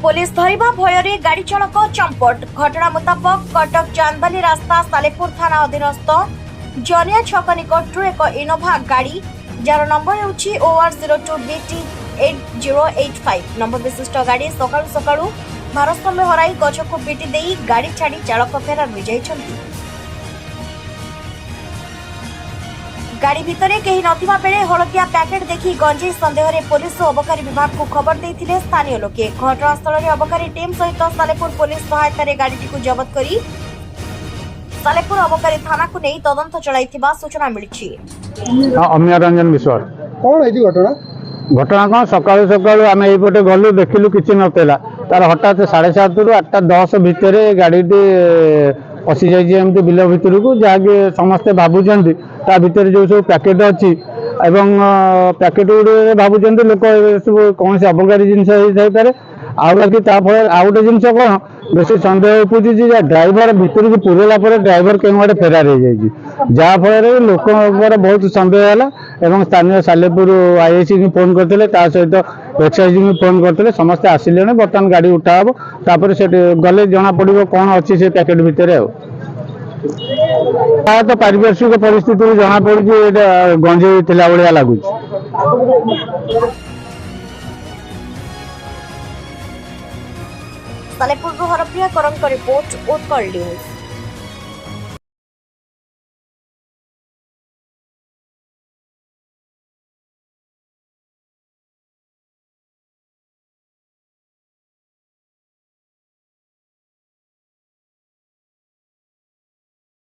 Police धरिबा भୟରେ गाड़ी चालक चंपट। घटना मुताबक कटक चांदबाली रास्ता सालेपुर थाना अधीनस्थ जनिया छक निकट एक इनोभा गाड़ी जार नंबर ହେଉଛି OR02BT 8085 नंबर विशिष्ट गाड़ी सकाळु सकाळु भारसाम्य हराई गछको पिटी देई गाड़ी छाड़ी चालक फेरार हो जाइछन्ति। गाड़ी भितरे केही नथिबा बेले हलदिया पैकेट देखि गंजेई संदेह रे पुलिस और अबकारी विभाग को खबर देथिले स्थानीय लोके। घटनास्थल रे अबकारी टीम सहित सालेपुर पुलिस सहायता रे गाड़ी को जब्त करी सालेपुर अबकारी थाना को नहीं तदंत चलाइथिबा सूचना मिलिछि। अमिया रंजन विश्वास कौन है घटना घटना कौन सकाळु सकाळु आम एपटे गलु देखिलु किछि नतेला तार हठात 7:30 रु 8:10 भितर गाड़ी पशि जाइए बिल भितर को जहाँकि समस्ते भावुं ता भीतर जो सब पैकेट अच्छी एवं पैकेट गुड़े भावुं लोक सब कौन से अबकारी जिनस होपे आउ बाकी फल आउ गोटे जिन कौन बेस सन्देह उपजी ड्राइवर भीतर को पुरेला ड्राइवर कहीं फेरार हो जाए जहाँफल लोक बहुत सन्देह है। स्थानीय सालेपुर आईआईसी की फोन करते सहित एक्साइज की फोन करते समस्ते आसिले बर्तमान गाड़ी उठा हम तापर से गले जना पड़ो कौन अच्छी से पैकेट भितर तो पारिपार्श्विक परिस्थिति जना पड़ी गंजेई थिला भाया लगुच। सालेपुर हरप्रिया करंक रिपोर्ट उत्कल न्यूज।